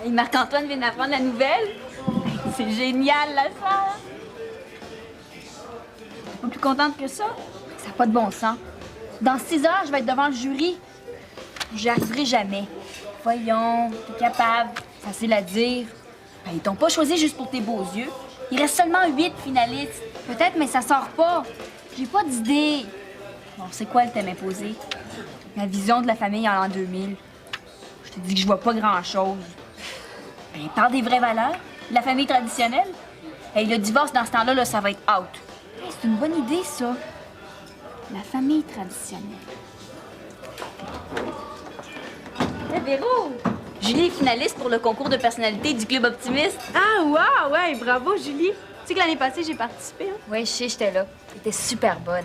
Et Marc-Antoine vient d'apprendre la nouvelle. C'est génial, la sœur. T'es pas plus contente que ça? Ça n'a pas de bon sens. Dans 6 heures, je vais être devant le jury. J'y arriverai jamais. Voyons, t'es capable. Facile à dire. Ben, ils t'ont pas choisi juste pour tes beaux yeux. Il reste seulement 8 finalistes. Peut-être, mais ça sort pas. J'ai pas d'idée. Bon, c'est quoi le thème imposé? La vision de la famille en l'an 2000. Je te dis que je vois pas grand-chose. Ben, parle des vraies valeurs, de la famille traditionnelle. Et le divorce, dans ce temps-là, là, ça va être out. Hey, c'est une bonne idée, ça. La famille traditionnelle. Hey, Véro! Julie est finaliste pour le concours de personnalité du Club Optimiste. Ah, wow! Ouais, bravo, Julie. Tu sais que l'année passée, j'ai participé, hein? Oui, je sais, j'étais là. T'étais super bonne.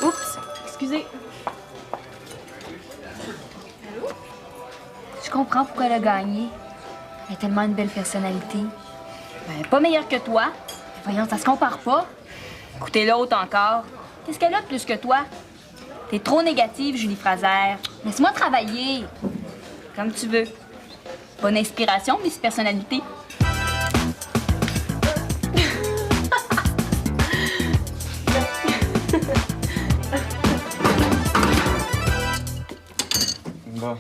Oups, excusez. Je comprends pourquoi elle a gagné. Elle a tellement une belle personnalité. Ben, pas meilleure que toi. Voyons, ça se compare pas. Écoutez l'autre encore. Qu'est-ce qu'elle a de plus que toi? T'es trop négative, Julie Fraser. Laisse-moi travailler. Comme tu veux. Bonne inspiration, Miss Personnalité. Bon.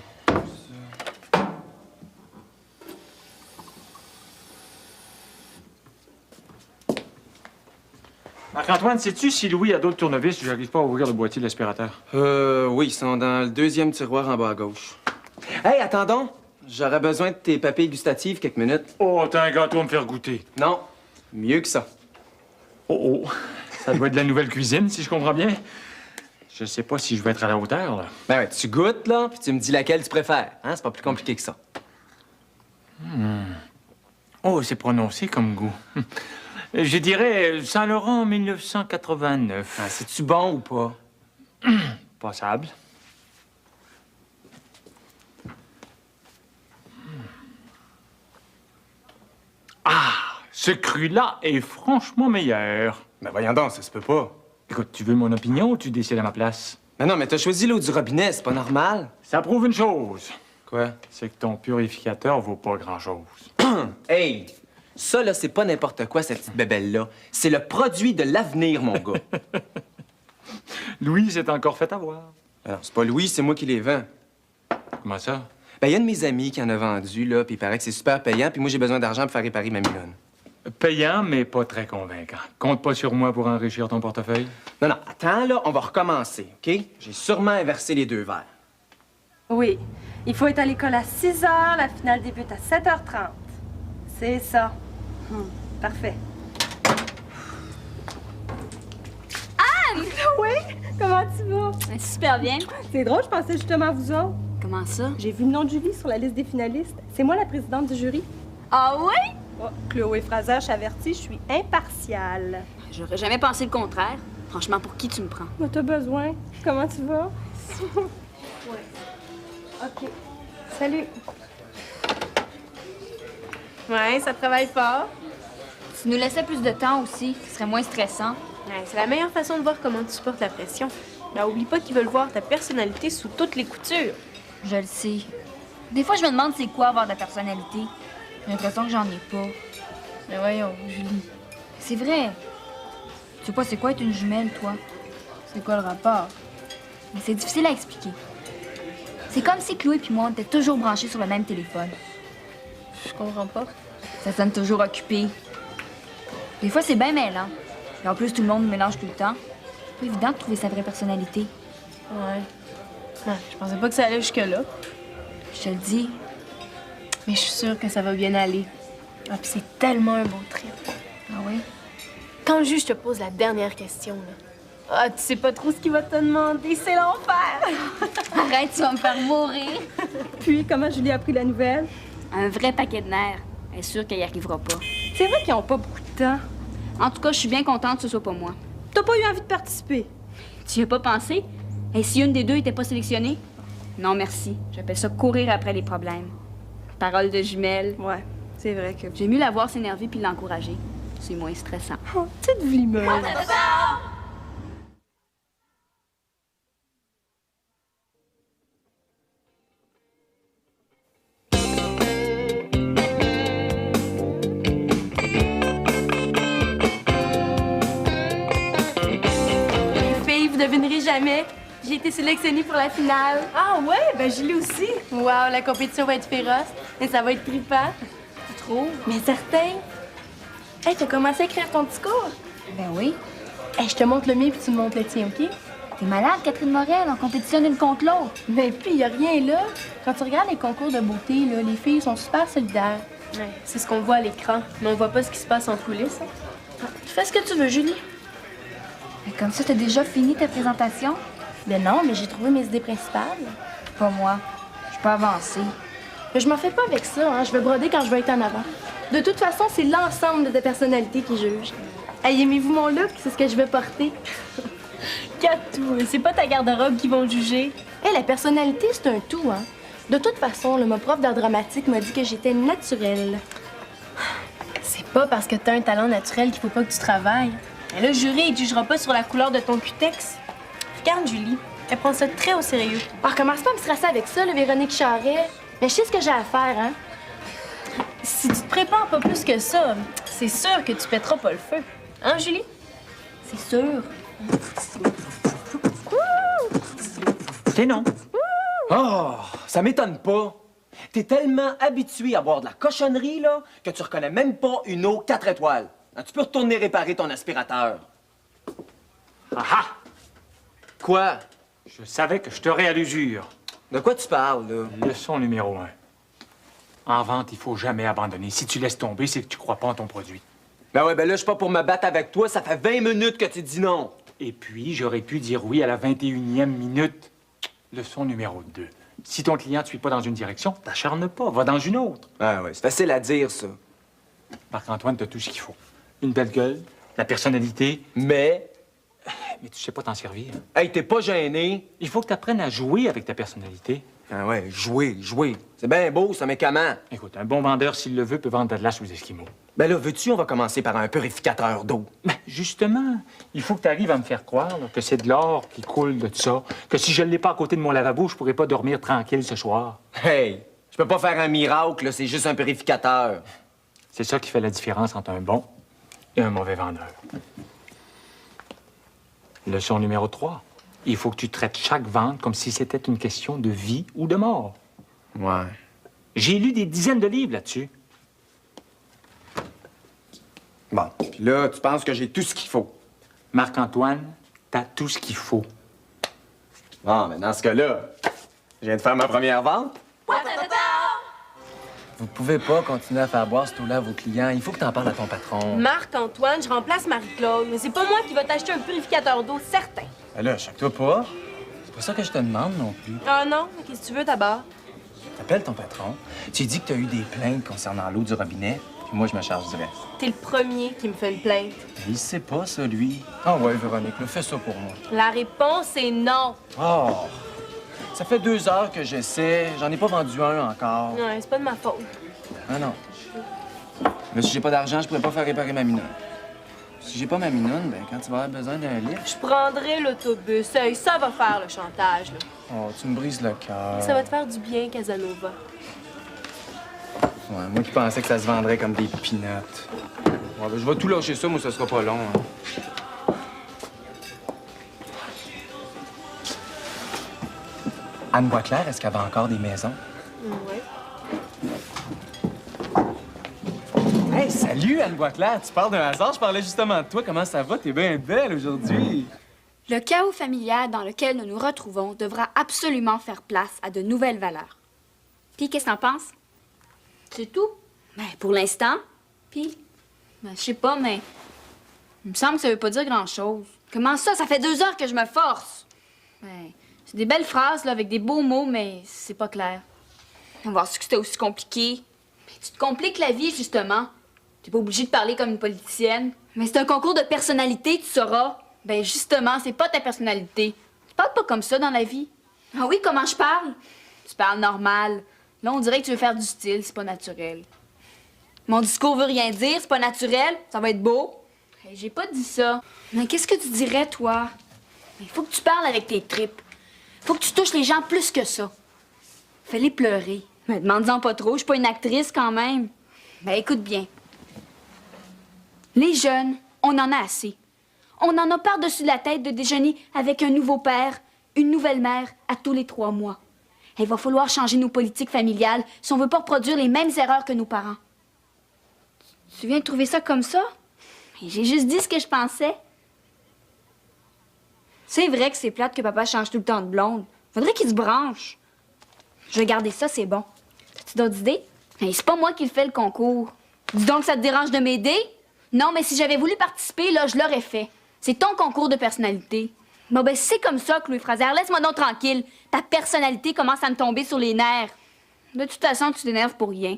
Marc-Antoine, sais-tu si Louis a d'autres tournevis? J'arrive pas à ouvrir le boîtier de l'aspirateur. Oui, ils sont dans le deuxième tiroir en bas à gauche. Hey, attendons! J'aurais besoin de tes papilles gustatives quelques minutes. Oh, t'as un gâteau à me faire goûter. Non, mieux que ça. Oh, ça doit être de la nouvelle cuisine, si je comprends bien. Je sais pas si je vais être à la hauteur, là. Ben ouais, tu goûtes, là, puis tu me dis laquelle tu préfères. Hein? C'est pas plus compliqué que ça. Oh, c'est prononcé comme goût. Je dirais Saint-Laurent 1989. Ah, c'est-tu bon ou pas? Passable. Ah, ce cru-là est franchement meilleur. Ben voyons donc, ça se peut pas. Écoute, tu veux mon opinion ou tu décides à ma place? Ben non, mais t'as choisi l'eau du robinet, c'est pas normal. Ça prouve une chose. Quoi? C'est que ton purificateur vaut pas grand-chose. Hey! Ça, là, c'est pas n'importe quoi, cette petite bébelle-là. C'est le produit de l'avenir, mon gars. Louis s'est encore fait avoir. Alors, c'est pas Louis, c'est moi qui les vends. Comment ça? Ben, il y a un de mes amis qui en a vendu, là, puis il paraît que c'est super payant, puis moi, j'ai besoin d'argent pour faire réparer ma milonne. Payant, mais pas très convaincant. Compte pas sur moi pour enrichir ton portefeuille. Non, non, attends, là, on va recommencer, OK? J'ai sûrement inversé les deux verres. Oui. Il faut être à l'école à 6 heures, la finale débute à 7h30. C'est ça. Parfait. Anne! Oui? Comment tu vas? Super bien. C'est drôle, je pensais justement à vous autres. Comment ça? J'ai vu le nom de Julie sur la liste des finalistes. C'est moi la présidente du jury. Ah oui? Oh, Chloé Fraser, je t'avertis, je suis impartiale. J'aurais jamais pensé le contraire. Franchement, pour qui tu me prends? Mais t'as besoin. Comment tu vas? Ouais. OK. Salut. Ouais, ça travaille fort. Tu nous laissais plus de temps aussi, ce serait moins stressant. Ouais, c'est la meilleure façon de voir comment tu supportes la pression. Mais oublie pas qu'ils veulent voir ta personnalité sous toutes les coutures. Je le sais. Des fois, je me demande c'est quoi avoir de la personnalité. J'ai l'impression que j'en ai pas. Mais voyons, Julie. C'est vrai. Tu sais pas c'est quoi être une jumelle, toi? C'est quoi le rapport? Mais c'est difficile à expliquer. C'est comme si Chloé et moi, on était toujours branchés sur le même téléphone. Je comprends pas. Ça sonne toujours occupé. Des fois, c'est bien mêlant. Et en plus, tout le monde mélange tout le temps. C'est pas évident de trouver sa vraie personnalité. Ouais. Je pensais pas que ça allait jusque-là. Je te le dis. Mais je suis sûre que ça va bien aller. Ah, puis c'est tellement un beau trip. Ah oui? Quand le juge te pose la dernière question, là. Ah, tu sais pas trop ce qu'il va te demander, c'est l'enfer! Arrête, tu vas me faire mourir. Puis, comment Julie a pris la nouvelle? Un vrai paquet de nerfs. Elle est sûre qu'elle y arrivera pas. C'est vrai qu'ils ont pas beaucoup de temps. En tout cas, je suis bien contente que ce soit pas moi. T'as pas eu envie de participer? Tu y as pas pensé? Et si une des deux était pas sélectionnée? Non, merci. J'appelle ça courir après les problèmes. Parole de jumelle. Ouais, c'est vrai que... J'ai mieux la voir s'énerver puis l'encourager. C'est moins stressant. Oh, petite vlimeuse. devinerais jamais. J'ai été sélectionnée pour la finale. Ah ouais? Ben Julie aussi. Wow, la compétition va être féroce. Et ça va être trippant. Tu trouves? Mais certain. Hey, t'as commencé à écrire ton discours? Ben oui. Hey, je te montre le mien puis tu me montres le tien, OK? T'es malade, Catherine Morel, on compétitionne une contre l'autre. Mais puis, y a rien là. Quand tu regardes les concours de beauté, là, les filles sont super solidaires. Ouais, c'est ce qu'on voit à l'écran, mais on voit pas ce qui se passe en coulisses. Hein. Fais ce que tu veux, Julie. Ben, comme ça, t'as déjà fini ta présentation? Ben non, mais j'ai trouvé mes idées principales. Pas moi. Je peux avancer. Mais je m'en fais pas avec ça, hein. Je vais broder quand je vais être en avant. De toute façon, c'est l'ensemble de ta personnalité qui juge. Hey, aimez-vous mon look? C'est ce que je vais porter. Catou, c'est pas ta garde-robe qui vont juger. Hey, la personnalité, c'est un tout, hein. De toute façon, là, ma prof d'art dramatique m'a dit que j'étais naturelle. C'est pas parce que t'as un talent naturel qu'il faut pas que tu travailles. Mais le jury, il jugera pas sur la couleur de ton cutex. Regarde, Julie, elle prend ça très au sérieux. Alors, commence pas à me stresser avec ça, là, Véronique Charret. Mais je sais ce que j'ai à faire, hein. Si tu te prépares pas plus que ça, c'est sûr que tu pèteras pas le feu. Hein, Julie? C'est sûr. C'est non. Oh, ça m'étonne pas. T'es tellement habitué à boire de la cochonnerie, là, que tu reconnais même pas une eau 4 étoiles. Hein, tu peux retourner réparer ton aspirateur. Ah ah! Quoi? Je savais que je t'aurais à l'usure. De quoi tu parles, là? Leçon numéro 1. En vente, il faut jamais abandonner. Si tu laisses tomber, c'est que tu crois pas en ton produit. Ben ouais, ben là, je suis pas pour me battre avec toi. Ça fait 20 minutes que tu dis non. Et puis, j'aurais pu dire oui à la 21e minute. Leçon numéro 2. Si ton client ne suit pas dans une direction, t'acharne pas, va dans une autre. Ah ouais, c'est facile à dire, ça. Marc-Antoine, t'as tout ce qu'il faut. Une belle gueule, la personnalité, Mais, mais tu sais pas t'en servir. hey, t'es pas gêné? Il faut que tu apprennes à jouer avec ta personnalité. Ah ouais, jouer. C'est bien beau, ça, mais comment? Écoute, un bon vendeur, s'il le veut, peut vendre de la glace aux Esquimaux. Ben là, veux-tu, on va commencer par un purificateur d'eau. Ben, justement, il faut que tu arrives à me faire croire là, que c'est de l'or qui coule de ça, que si je ne l'ai pas à côté de mon lavabo, je pourrais pas dormir tranquille ce soir. Hey, je peux pas faire un miracle, là, c'est juste un purificateur. C'est ça qui fait la différence entre un bon et un mauvais vendeur. Leçon numéro 3. Il faut que tu traites chaque vente comme si c'était une question de vie ou de mort. Ouais. J'ai lu des dizaines de livres là-dessus. Bon, puis là, tu penses que j'ai tout ce qu'il faut. Marc-Antoine, t'as tout ce qu'il faut. Bon, mais dans ce cas-là, je viens de faire ma première vente. Vous pouvez pas continuer à faire boire ce eau-là à vos clients. Il faut que t'en parles à ton patron. Marc-Antoine, je remplace Marie-Claude, mais c'est pas moi qui va t'acheter un purificateur d'eau, certain. Ben là, choque-toi pas. C'est pas ça que je te demande non plus. Ah non, qu'est-ce que tu veux d'abord? T'appelles ton patron. Tu lui dis que t'as eu des plaintes concernant l'eau du robinet, puis moi, je me charge du reste. T'es le premier qui me fait une plainte. Il sait pas, ça, lui. Ah ouais, Véronique, là, fais ça pour moi. La réponse est non. Oh! Ça fait 2 heures que j'essaie. J'en ai pas vendu un encore. Ouais, c'est pas de ma faute. Ah non. Mais si j'ai pas d'argent, je pourrais pas faire réparer ma minoune. Si j'ai pas ma minoune, ben quand tu vas avoir besoin d'un lift... Je prendrai l'autobus. Hey, ça va faire le chantage, là. Oh, tu me brises le cœur. Ça va te faire du bien, Casanova. Ouais, moi qui pensais que ça se vendrait comme des pinottes. Ouais, ben je vais tout lâcher ça, moi, ça sera pas long. Hein. Anne Boisclair, est-ce qu'elle a encore des maisons? Ouais. Hey, salut, Anne Boisclair! Tu parles d'un hasard, je parlais justement de toi. Comment ça va? T'es bien belle aujourd'hui. Le chaos familial dans lequel nous nous retrouvons devra absolument faire place à de nouvelles valeurs. Puis, qu'est-ce que t'en penses? C'est tout? Ben, pour l'instant. Puis, ben, je sais pas, mais il me semble que ça veut pas dire grand-chose. Comment ça? Ça fait 2 heures que je me force. Ben, c'est des belles phrases, là, avec des beaux mots, mais c'est pas clair. On va voir si c'était aussi compliqué. Ben, tu te compliques la vie, justement. T'es pas obligée de parler comme une politicienne. Mais c'est un concours de personnalité, tu sauras. Ben, justement, c'est pas ta personnalité. Tu parles pas comme ça dans la vie. Ah oui, comment je parle? Tu parles normal. Là, on dirait que tu veux faire du style, c'est pas naturel. Mon discours veut rien dire, c'est pas naturel, ça va être beau. Hey, j'ai pas dit ça. Mais qu'est-ce que tu dirais, toi? Il faut que tu parles avec tes tripes. Faut que tu touches les gens plus que ça. Fais-les pleurer. Mais demande-en pas trop, je suis pas une actrice quand même. Ben, écoute bien. Les jeunes, on en a assez. On en a par-dessus la tête de déjeuner avec un nouveau père, une nouvelle mère à tous les 3 mois. Il va falloir changer nos politiques familiales si on veut pas reproduire les mêmes erreurs que nos parents. Tu viens de trouver ça comme ça? J'ai juste dit ce que je pensais. C'est vrai que c'est plate que papa change tout le temps de blonde. Faudrait qu'il se branche. Je vais garder ça, c'est bon. As-tu d'autres idées? Hey, c'est pas moi qui le fais, le concours. Dis donc que ça te dérange de m'aider? Non, mais si j'avais voulu participer, là, je l'aurais fait. C'est ton concours de personnalité. Bon, ben, c'est comme ça, Chloé Fraser. Laisse-moi donc tranquille. Ta personnalité commence à me tomber sur les nerfs. De toute façon, tu t'énerves pour rien.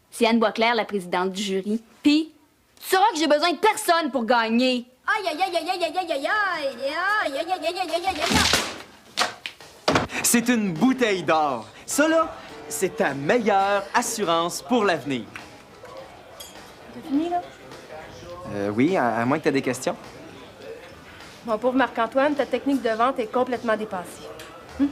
C'est Anne Boisclair, la présidente du jury. Puis, tu sauras que j'ai besoin de personne pour gagner. Aïe, aïe, aïe, aïe, aïe, aïe, aïe, aïe, aïe, aïe, aïe, aïe, aïe, aïe, aïe, aïe. C'est une bouteille d'or. Ça, là, c'est ta meilleure assurance pour l'avenir. T'as fini, là? Oui, à moins que tu aies des questions. Mon pauvre Marc-Antoine, ta technique de vente est complètement dépassée.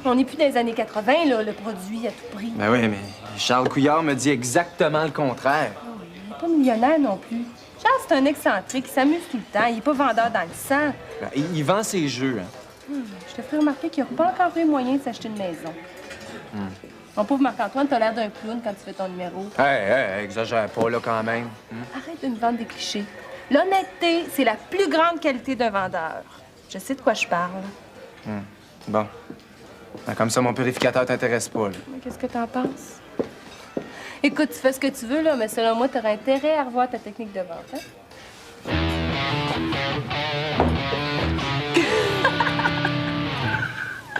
On n'est plus dans les années 80, là, le produit à tout prix. Ben oui, mais Charles Couillard me dit exactement le contraire. Il n'est pas millionnaire non plus. Charles, c'est un excentrique, il s'amuse tout le temps, il n'est pas vendeur dans le sang. Ben, il vend ses jeux, hein. Je te ferai remarquer qu'il n'y a pas encore eu moyen de s'acheter une maison. Mon pauvre Marc-Antoine, t'as l'air d'un clown quand tu fais ton numéro. Hey, exagère pas, là, quand même. Arrête de nous vendre des clichés. L'honnêteté, c'est la plus grande qualité d'un vendeur. Je sais de quoi je parle. Bon. Ben, comme ça, mon purificateur t'intéresse pas, là. Mais qu'est-ce que t'en penses? Écoute, tu fais ce que tu veux, là, mais selon moi, t'aurais intérêt à revoir ta technique de vente, hein?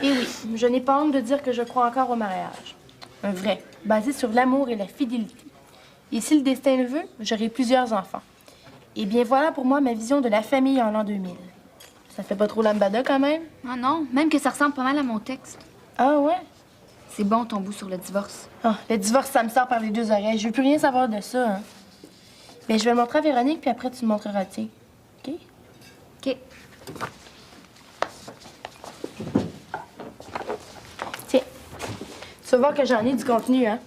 Et oui, je n'ai pas honte de dire que je crois encore au mariage. Un vrai, basé sur l'amour et la fidélité. Et si le destin le veut, j'aurai plusieurs enfants. Et bien voilà pour moi ma vision de la famille en l'an 2000. Ça fait pas trop lambada quand même? Ah non, même que ça ressemble pas mal à mon texte. Ah ouais? C'est bon ton bout sur le divorce. Ah, le divorce, ça me sort par les 2 oreilles. Je veux plus rien savoir de ça, hein. Mais je vais le montrer à Véronique, puis après tu le montreras, tiens. OK? OK. Tiens. Tu vas voir que j'en ai du contenu, hein?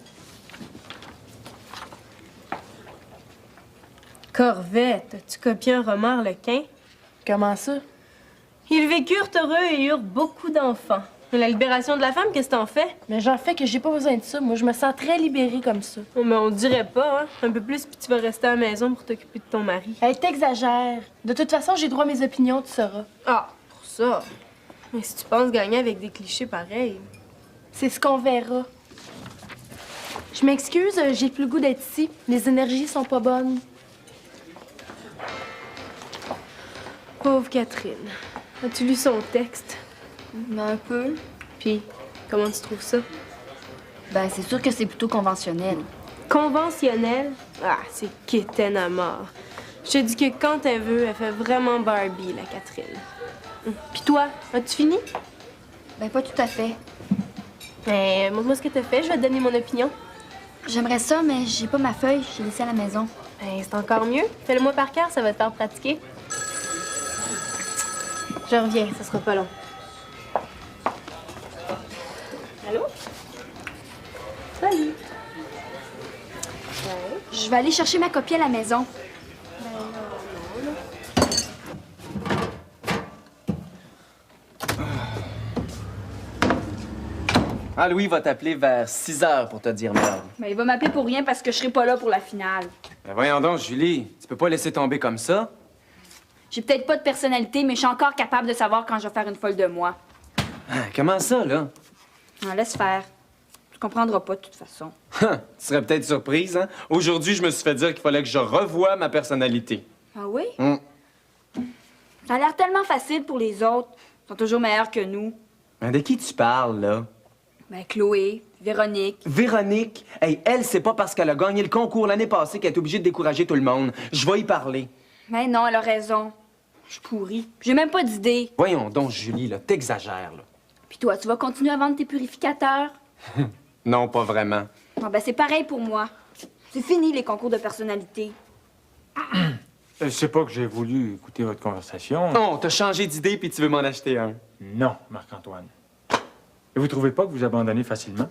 Corvette, as-tu copié un roman Harlequin? Comment ça? Ils vécurent heureux et eurent beaucoup d'enfants. La libération de la femme, qu'est-ce que t'en fais? Mais j'en fais que j'ai pas besoin de ça. Moi, je me sens très libérée comme ça. Oh, mais on dirait pas, hein? Un peu plus, puis tu vas rester à la maison pour t'occuper de ton mari. Hey, t'exagères. De toute façon, j'ai droit à mes opinions, tu sauras. Ah, pour ça. Mais si tu penses gagner avec des clichés pareils. C'est ce qu'on verra. Je m'excuse, j'ai plus le goût d'être ici. Les énergies sont pas bonnes. Pauvre Catherine. As-tu lu son texte? Un peu. Puis, comment tu trouves ça? Ben, c'est sûr que c'est plutôt conventionnel. Conventionnel? Ah, c'est quétaine à mort. Je te dis que quand elle veut, elle fait vraiment Barbie, la Catherine. Puis toi, as-tu fini? Ben, pas tout à fait. Ben, montre-moi ce que t'as fait, je vais te donner mon opinion. J'aimerais ça, mais j'ai pas ma feuille. J'ai laissé à la maison. Ben, c'est encore mieux. Fais-le-moi par cœur, ça va te faire pratiquer. Je reviens, ça sera pas long. Allô? Salut. Je vais aller chercher ma copie à la maison. Ah, Louis va t'appeler vers 6 heures pour te dire merde. Ben, il va m'appeler pour rien parce que je serai pas là pour la finale. Ben voyons donc, Julie, tu peux pas laisser tomber comme ça. J'ai peut-être pas de personnalité, mais je suis encore capable de savoir quand je vais faire une folle de moi. Ah, comment ça, là? Ah, laisse faire. Tu comprendras pas de toute façon. Tu serais peut-être surprise, hein? Aujourd'hui, je me suis fait dire qu'il fallait que je revoie ma personnalité. Ah oui? Ça a l'air tellement facile pour les autres. Ils sont toujours meilleurs que nous. Ben, de qui tu parles, là? Ben, Chloé, Véronique. Véronique, hey, elle, c'est pas parce qu'elle a gagné le concours l'année passée qu'elle est obligée de décourager tout le monde. Je vais y parler. Mais non, elle a raison. Je suis pourrie. J'ai même pas d'idée. Voyons donc, Julie, là, t'exagères, là. Puis toi, tu vas continuer à vendre tes purificateurs? Non, pas vraiment. Ah ben, c'est pareil pour moi. C'est fini, les concours de personnalité. C'est pas que j'ai voulu écouter votre conversation. Non, t'as changé d'idée puis tu veux m'en acheter un. Non, Marc-Antoine. Et vous trouvez pas que vous abandonnez facilement?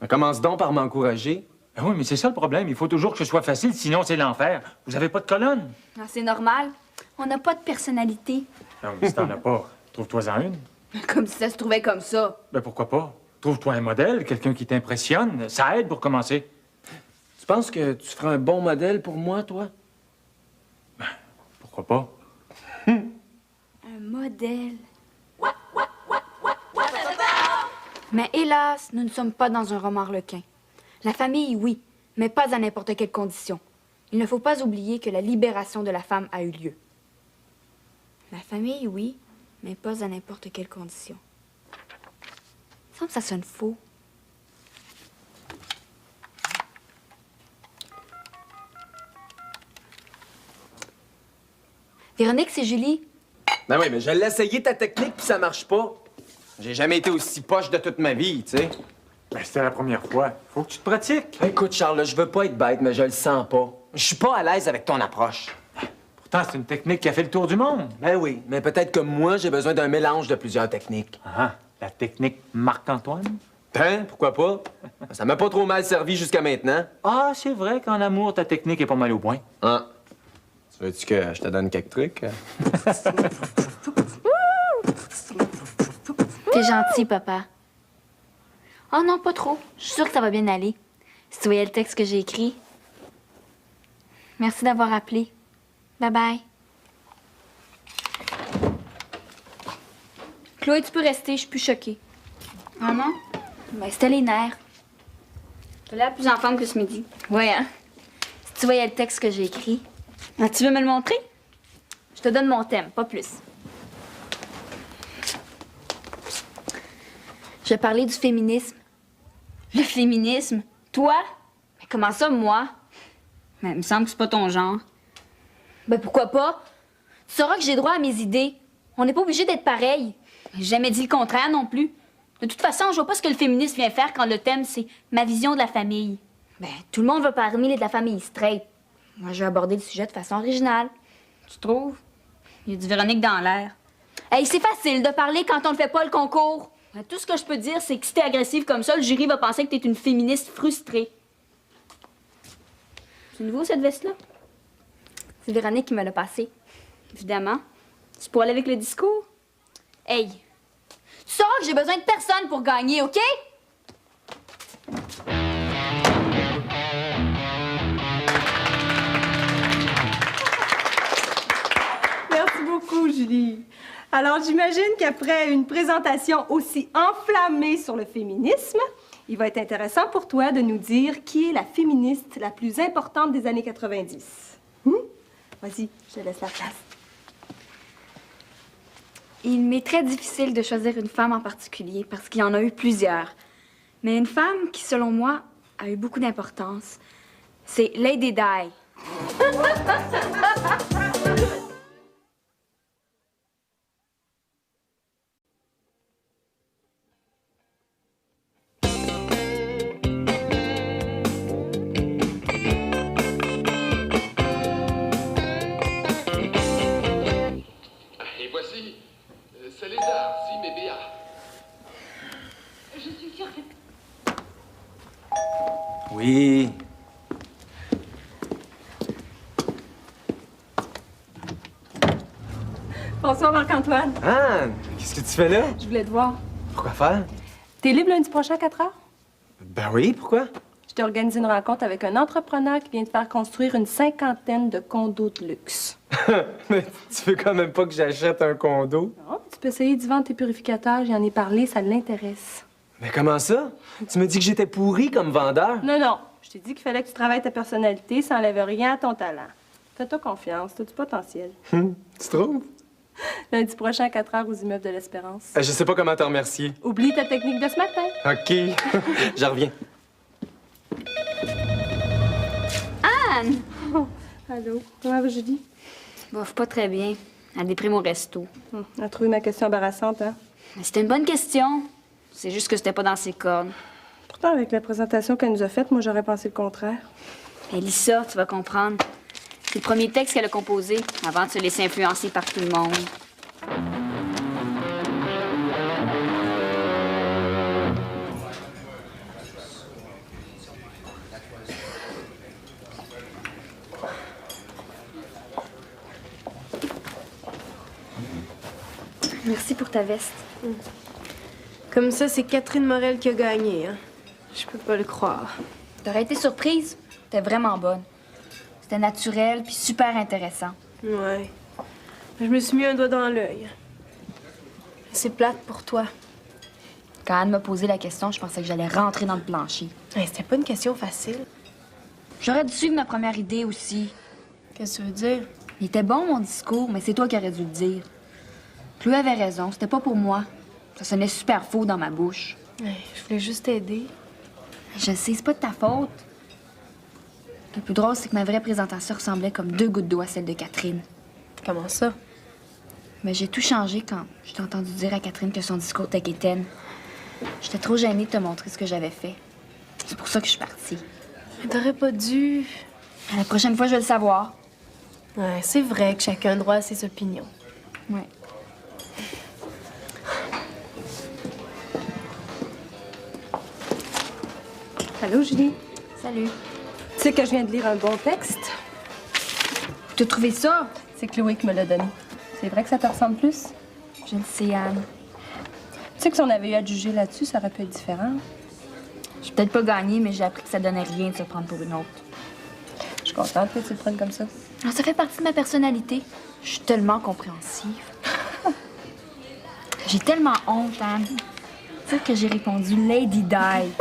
Ben, commence donc par m'encourager. Ben oui, mais c'est ça le problème. Il faut toujours que ce soit facile, sinon c'est l'enfer. Vous avez pas de colonne. Ah, c'est normal. On n'a pas de personnalité. Non, mais si t'en as pas, trouve-toi-en une. Comme si ça se trouvait comme ça. Ben pourquoi pas? Trouve-toi un modèle, quelqu'un qui t'impressionne. Ça aide pour commencer. Tu penses que tu feras un bon modèle pour moi, toi? Pourquoi pas? Un modèle. Mais hélas, nous ne sommes pas dans un roman harlequin. La famille, oui, mais pas à n'importe quelle condition. Il ne faut pas oublier que la libération de la femme a eu lieu. La famille, oui, mais pas à n'importe quelle condition. Il me semble que ça sonne faux. Véronique, c'est Julie. Ben oui, mais je l'ai essayé ta technique puis ça marche pas. J'ai jamais été aussi poche de toute ma vie, tu sais. Ben c'était la première fois. Faut que tu te pratiques. Écoute, Charles, je veux pas être bête, mais je le sens pas. Je suis pas à l'aise avec ton approche. Pourtant, c'est une technique qui a fait le tour du monde. Ben oui, mais peut-être que moi, j'ai besoin d'un mélange de plusieurs techniques. Ah, la technique Marc-Antoine? Hein? Pourquoi pas? Ça m'a pas trop mal servi jusqu'à maintenant. Ah, c'est vrai qu'en amour, ta technique est pas mal au point. Ah. Tu veux-tu que je te donne quelques trucs? T'es gentil, papa. Oh non, pas trop. Je suis sûre que ça va bien aller. Si tu voyais le texte que j'ai écrit. Merci d'avoir appelé. Bye bye. Chloé, tu peux rester, je suis plus choquée. Ah non? Ben, c'était les nerfs. T'as l'air plus en forme que ce midi. Ouais, hein? Si tu voyais le texte que j'ai écrit. Ah, tu veux me le montrer? Je te donne mon thème, pas plus. Je vais parler du féminisme. Le féminisme? Toi? Mais comment ça, moi? Mais il me semble que c'est pas ton genre. Ben pourquoi pas? Tu sauras que j'ai droit à mes idées. On n'est pas obligé d'être pareil. J'ai jamais dit le contraire non plus. De toute façon, je vois pas ce que le féminisme vient faire quand le thème, c'est ma vision de la famille. Ben, tout le monde veut parler de la famille straight. Moi, je vais aborder le sujet de façon originale. Tu trouves? Il y a du Véronique dans l'air. Hey, c'est facile de parler quand on ne fait pas le concours. Tout ce que je peux dire, c'est que si t'es agressive comme ça, le jury va penser que t'es une féministe frustrée. C'est nouveau, cette veste-là? C'est Véronique qui me l'a passée. Évidemment. C'est pour aller avec le discours? Hey, tu sauras que j'ai besoin de personne pour gagner, OK? Merci beaucoup, Julie. Alors, j'imagine qu'après une présentation aussi enflammée sur le féminisme, il va être intéressant pour toi de nous dire qui est la féministe la plus importante des années 90. Vas-y, je te laisse la place. Il m'est très difficile de choisir une femme en particulier parce qu'il y en a eu plusieurs. Mais une femme qui, selon moi, a eu beaucoup d'importance, c'est Lady Di. Et voici, c'est Lézard, Sim et Béa. Oui. Bonsoir, Marc-Antoine. Anne, qu'est-ce que tu fais là? Je voulais te voir. Pourquoi faire? T'es libre lundi prochain à 4 heures? Ben oui, pourquoi? Je t'ai organisé une rencontre avec un entrepreneur qui vient de faire construire une 50aine de condos de luxe. Mais tu veux quand même pas que j'achète un condo? Non, tu peux essayer d'y vendre tes purificateurs. J'en ai parlé, ça l'intéresse. Mais comment ça? Tu me dis que j'étais pourri comme vendeur? Non, non. Je t'ai dit qu'il fallait que tu travailles ta personnalité, ça enlève rien à ton talent. Fais-toi confiance, t'as du potentiel. Tu trouves? Lundi prochain à 4 heures aux immeubles de l'Espérance. Je sais pas comment te remercier. Oublie ta technique de ce matin. OK. Je reviens. Anne! Allô, comment va Julie? Bof, pas très bien. Elle déprime au resto. On a trouvé ma question embarrassante, hein? Mais c'était une bonne question. C'est juste que c'était pas dans ses cordes. Pourtant, avec la présentation qu'elle nous a faite, moi, j'aurais pensé le contraire. Mais lis ça, tu vas comprendre. C'est le premier texte qu'elle a composé avant de se laisser influencer par tout le monde. Merci pour ta veste. Comme ça, c'est Catherine Morel qui a gagné, hein. Je peux pas le croire. T'aurais été surprise. T'es vraiment bonne. C'était naturel puis super intéressant. Ouais. Je me suis mis un doigt dans l'œil. C'est plate pour toi. Quand Anne m'a posé la question, je pensais que j'allais rentrer dans le plancher. Hey, c'était pas une question facile. J'aurais dû suivre ma première idée aussi. Qu'est-ce que tu veux dire? Il était bon, mon discours, mais c'est toi qui aurais dû le dire. Chloé avait raison, c'était pas pour moi. Ça sonnait super faux dans ma bouche. Hey, je voulais juste t'aider. Je sais, c'est pas de ta faute. Le plus drôle, c'est que ma vraie présentation ressemblait comme 2 gouttes d'eau à celle de Catherine. Comment ça? Mais j'ai tout changé quand je t'ai entendu dire à Catherine que son discours était quétaine. J'étais trop gênée de te montrer ce que j'avais fait. C'est pour ça que je suis partie. Mais t'aurais pas dû. La prochaine fois, je vais le savoir. Ouais, c'est vrai que chacun a droit à ses opinions. Ouais. Allô, Julie? Salut. Tu sais que je viens de lire un bon texte? T'as trouvé ça? C'est Chloé qui me l'a donné. C'est vrai que ça te ressemble plus? Je le sais, Anne. Tu sais que si on avait eu à te juger là-dessus, ça aurait pu être différent. J'ai peut-être pas gagné, mais j'ai appris que ça donnait rien de se prendre pour une autre. Je suis contente que tu le prennes comme ça. Alors, ça fait partie de ma personnalité. Je suis tellement compréhensive. J'ai tellement honte, Anne. Dire que j'ai répondu Lady Di.